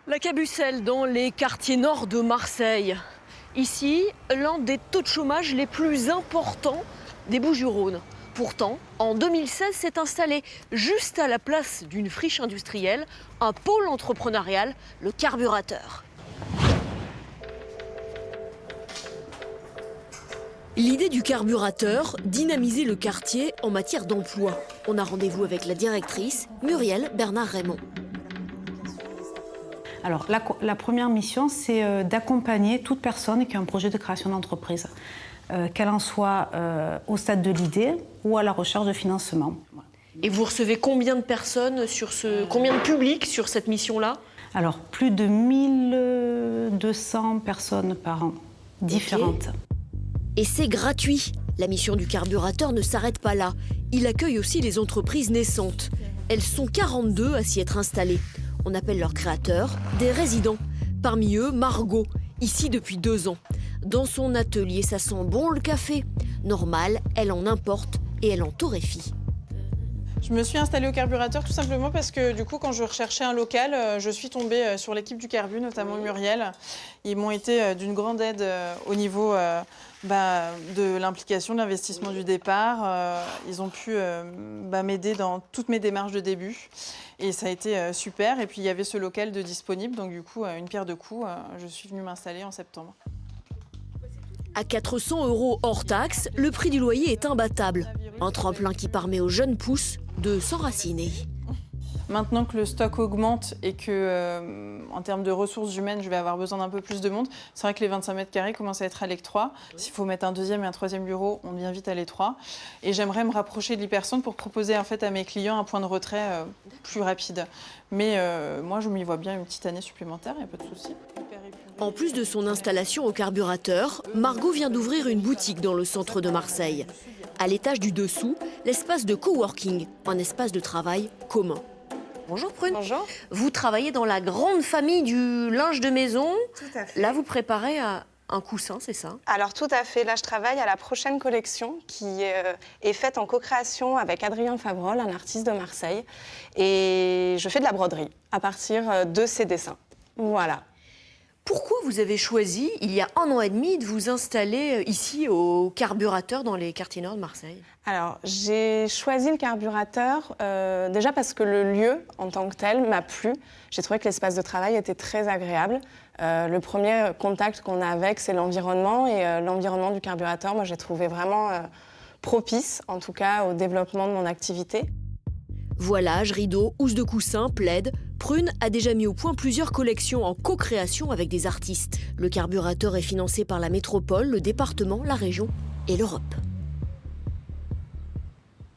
La Cabucelle, dans les quartiers nord de Marseille. Ici, l'un des taux de chômage les plus importants des Bouches-du-Rhône. Pourtant, en 2016, s'est installé juste à la place d'une friche industrielle un pôle entrepreneurial, le Carburateur. L'idée du Carburateur, dynamiser le quartier en matière d'emploi. On a rendez-vous avec la directrice, Muriel Bernard-Raymond. Alors, la première mission, c'est d'accompagner toute personne qui a un projet de création d'entreprise, qu'elle en soit au stade de l'idée ou à la recherche de financement. Et vous recevez combien de personnes combien de publics sur cette mission-là? Alors, plus de 1200 personnes par an, différentes. Okay. Et c'est gratuit. La mission du Carburateur ne s'arrête pas là. Il accueille aussi les entreprises naissantes. Elles sont 42 à s'y être installées. On appelle leurs créateurs des résidents. Parmi eux, Margot, ici depuis 2 ans. Dans son atelier, ça sent bon le café. Normal, elle en importe et elle en torréfie. Je me suis installée au Carburateur tout simplement parce que du coup, quand je recherchais un local, je suis tombée sur l'équipe du Carbu, notamment Muriel. Ils m'ont été d'une grande aide au niveau de l'implication, de l'investissement du départ. Ils ont pu m'aider dans toutes mes démarches de début. Et ça a été super. Et puis, il y avait ce local de disponible. Donc, du coup, une pierre deux coups, je suis venue m'installer en septembre. À 400 € hors taxe, le prix du loyer est imbattable. Un tremplin qui permet aux jeunes pousses de s'enraciner. Maintenant que le stock augmente et que, en termes de ressources humaines, je vais avoir besoin d'un peu plus de monde, c'est vrai que les 25 mètres carrés commencent à être à l'étroit. S'il faut mettre un deuxième et un troisième bureau, on devient vite à l'étroit. Et j'aimerais me rapprocher de l'hypercentre pour proposer en fait à mes clients un point de retrait plus rapide. Mais moi, je m'y vois bien une petite année supplémentaire, il n'y a pas de souci. En plus de son installation au Carburateur, Margot vient d'ouvrir une boutique dans le centre de Marseille. À l'étage du dessous, l'espace de coworking, un espace de travail commun. Bonjour Prune. Bonjour. Vous travaillez dans la grande famille du linge de maison. Tout à fait. Là, vous préparez un coussin, c'est ça? Alors tout à fait. Là, je travaille à la prochaine collection qui est faite en co-création avec Adrien Favrol, un artiste de Marseille. Et je fais de la broderie à partir de ses dessins. Voilà. Pourquoi vous avez choisi, il y a 1 an et demi, de vous installer ici au Carburateur dans les quartiers nord de Marseille? Alors, j'ai choisi le Carburateur déjà parce que le lieu, en tant que tel, m'a plu. J'ai trouvé que l'espace de travail était très agréable. Le premier contact qu'on a avec, c'est l'environnement. Et l'environnement du Carburateur, moi, j'ai trouvé vraiment propice, en tout cas, au développement de mon activité. Voilage, rideaux, housses de coussins, plaids. Prune a déjà mis au point plusieurs collections en co-création avec des artistes. Le Carburateur est financé par la métropole, le département, la région et l'Europe.